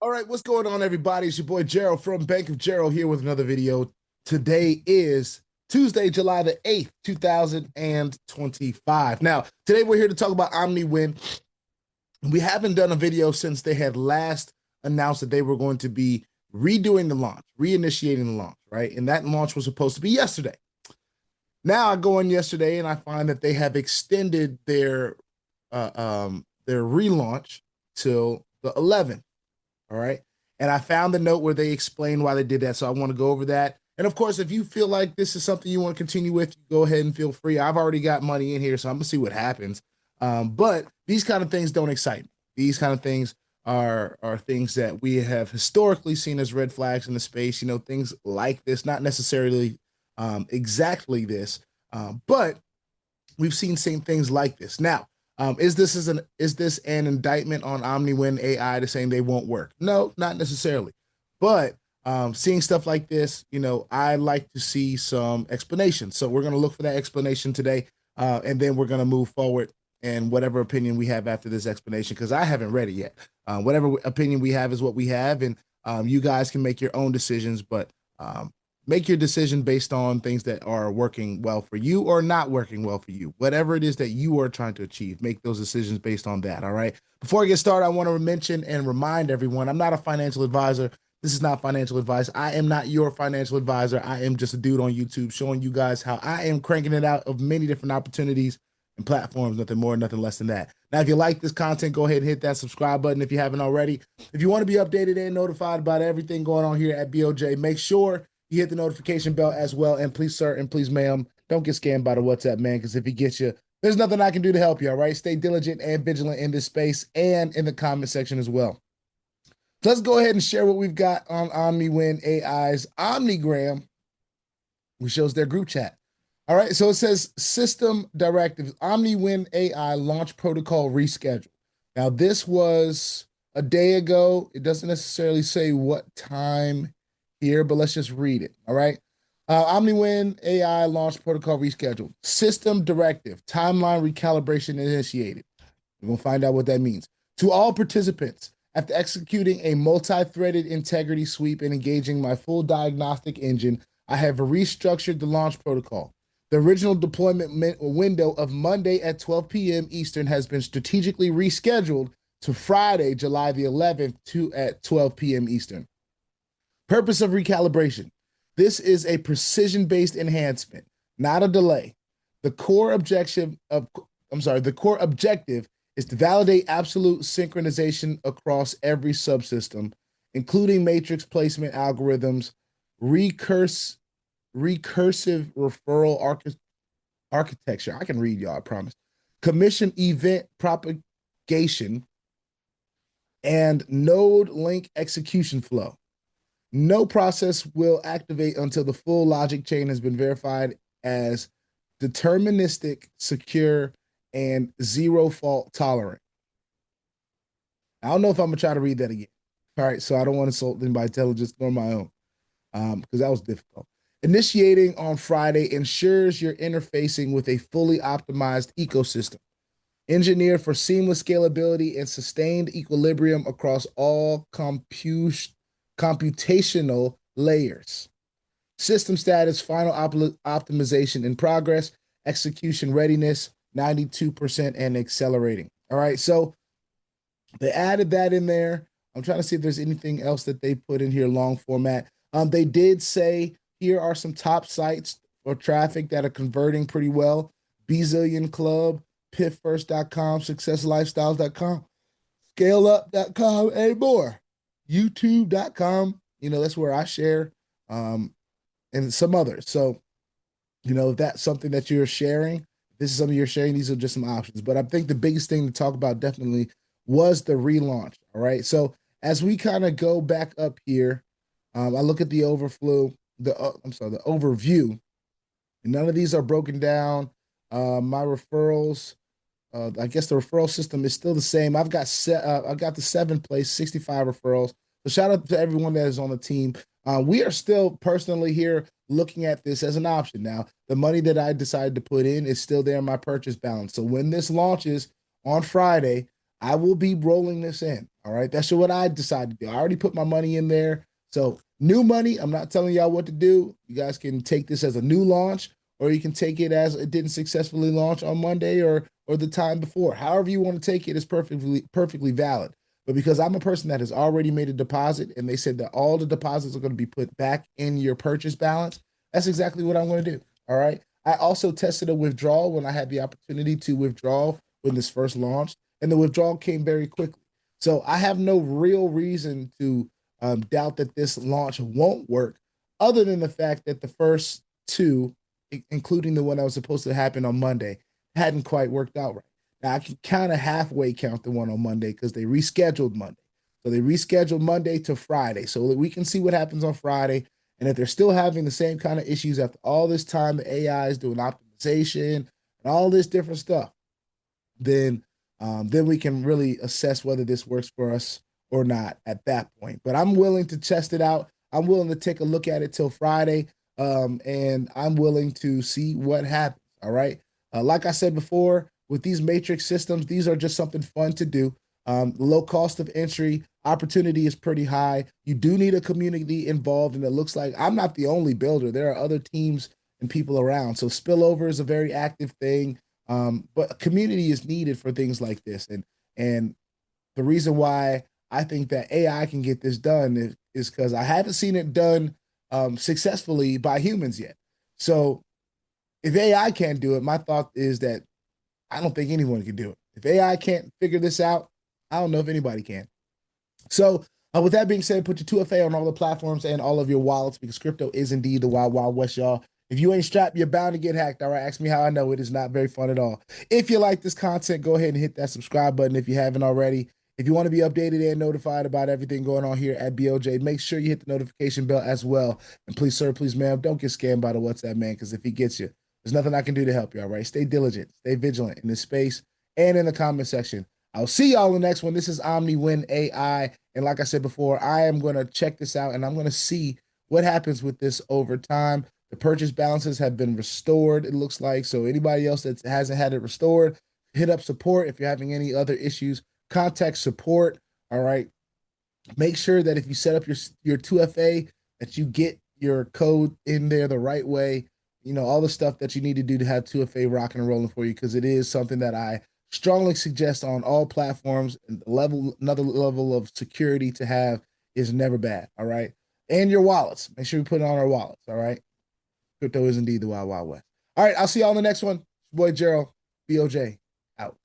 All right, what's going on, everybody? It's your boy Gerald from Bank of Gerald here with another video. Today is Tuesday, July the 8th, 2025. Now, today we're here to talk about OmniWin. We haven't done a video since they had last announced that they were going to be redoing the launch, reinitiating the launch, right? And that launch was supposed to be yesterday. Now I go in yesterday and I find that they have extended their relaunch till the 11th. All right. And I found the note where they explain why they did that. So I want to go over that. And of course, if you feel like this is something you want to continue with, go ahead and feel free. I've already got money in here, so I'm gonna see what happens. But these kind of things don't excite me. These kind of things are things that we have historically seen as red flags in the space. You know, things like this, not necessarily exactly this, but we've seen same things like this. Now, is this an indictment on OmniWin AI to saying they won't work? No, not necessarily. But seeing stuff like this, you know, I like to see some explanation. So we're going to look for that explanation today, and then we're going to move forward and whatever opinion we have after this explanation, because I haven't read it yet. Whatever opinion we have is what we have, and you guys can make your own decisions, but make your decision based on things that are working well for you or not working well for you. Whatever it is that you are trying to achieve, make those decisions based on that. All right. Before I get started, I want to mention and remind everyone I'm not a financial advisor. This is not financial advice. I am not your financial advisor. I am just a dude on YouTube showing you guys how I am cranking it out of many different opportunities and platforms, nothing more, nothing less than that. Now, if you like this content, go ahead and hit that subscribe button if you haven't already. If you want to be updated and notified about everything going on here at BOJ, make sure you hit the notification bell as well. And please, sir, and please, ma'am, don't get scammed by the WhatsApp, man, because if he gets you, there's nothing I can do to help you, all right? Stay diligent and vigilant in this space and in the comment section as well. So let's go ahead and share what we've got on OmniWin AI's Omnigram, which shows their group chat. All right, so it says system directives, OmniWin AI launch protocol reschedule. Now, this was a day ago. It doesn't necessarily say what time here, but let's just read it. All right. OmniWin AI launch protocol rescheduled. System directive, timeline recalibration initiated. We're going to find out what that means. To all participants, after executing a multi-threaded integrity sweep and engaging my full diagnostic engine, I have restructured the launch protocol. The original deployment window of Monday at 12 p.m. Eastern has been strategically rescheduled to Friday, July the 11th at 12 p.m. Eastern. Purpose of recalibration. This is a precision-based enhancement, not a delay. The core objective is to validate absolute synchronization across every subsystem, including matrix placement algorithms, recursive referral architecture. I can read, y'all, I promise. Commission event propagation and node link execution flow. No process will activate until the full logic chain has been verified as deterministic, secure, and zero fault tolerant. I don't know if I'm gonna try to read that again. All right, so I don't want to insult anybody's intelligence nor my own, because that was difficult. Initiating on Friday ensures you're interfacing with a fully optimized ecosystem, engineered for seamless scalability and sustained equilibrium across all computational layers. System status, final optimization in progress, execution readiness, 92% and accelerating. All right, so they added that in there. I'm trying to see if there's anything else that they put in here, long format. They did say here are some top sites for traffic that are converting pretty well. Bezillion Club, pitfirst.com, successlifestyles.com, scaleup.com, and more. YouTube.com, you know, that's where I share, and some others. So, you know, if that's something that you're sharing, this is something you're sharing, these are just some options. But I think the biggest thing to talk about definitely was the relaunch. All right. So as we kind of go back up here, I look at the overview, and none of these are broken down. My referrals, I guess the referral system is still the same. I've got the seventh place, 65 referrals. So shout out to everyone that is on the team. We are still personally here looking at this as an option. Now, the money that I decided to put in is still there in my purchase balance. So when this launches on Friday, I will be rolling this in. All right. That's what I decided to do. I already put my money in there. So new money, I'm not telling y'all what to do. You guys can take this as a new launch, or you can take it as it didn't successfully launch on Monday or the time before. However you want to take it is perfectly valid. But because I'm a person that has already made a deposit and they said that all the deposits are going to be put back in your purchase balance, that's exactly what I'm going to do. All right. I also tested a withdrawal when I had the opportunity to withdraw when this first launched, and the withdrawal came very quickly. So I have no real reason to doubt that this launch won't work, other than the fact that the first two, including the one that was supposed to happen on Monday, hadn't quite worked out right. Now I can kind of halfway count the one on Monday because they rescheduled Monday. So they rescheduled Monday to Friday so that we can see what happens on Friday. And if they're still having the same kind of issues after all this time, the AI is doing optimization and all this different stuff, then we can really assess whether this works for us or not at that point. But I'm willing to test it out. I'm willing to take a look at it till Friday, and I'm willing to see what happens. All right. Like I said before, with these matrix systems, these are just something fun to do. Low cost of entry, opportunity is pretty high. You do need a community involved, and it looks like I'm not the only builder. There are other teams and people around. So spillover is a very active thing. But community is needed for things like this. And the reason why I think that AI can get this done is because I haven't seen it done successfully by humans yet. So if AI can't do it, my thought is that I don't think anyone can do it. If AI can't figure this out, I don't know if anybody can. So, with that being said, put your 2FA on all the platforms and all of your wallets because crypto is indeed the wild, wild west, y'all. If you ain't strapped, you're bound to get hacked. All right. Ask me how I know. It is not very fun at all. If you like this content, go ahead and hit that subscribe button if you haven't already. If you want to be updated and notified about everything going on here at BOJ, make sure you hit the notification bell as well. And please, sir, please, ma'am, don't get scammed by the WhatsApp man because if he gets you, there's nothing I can do to help you. All right. Stay diligent, stay vigilant in this space and in the comment section. I'll see y'all in the next one. This is OmniWin AI. And like I said before, I am going to check this out and I'm going to see what happens with this over time. The purchase balances have been restored, it looks like. So anybody else that hasn't had it restored, hit up support. If you're having any other issues, contact support. All right. Make sure that if you set up your 2FA, that you get your code in there the right way. You know, all the stuff that you need to do to have 2FA rocking and rolling for you, because it is something that I strongly suggest on all platforms. And another level of security to have is never bad. All right. And your wallets. Make sure we put it on our wallets. All right. Crypto is indeed the wild, wild west. All right. I'll see y'all in the next one. Boy Gerald, BOJ, out.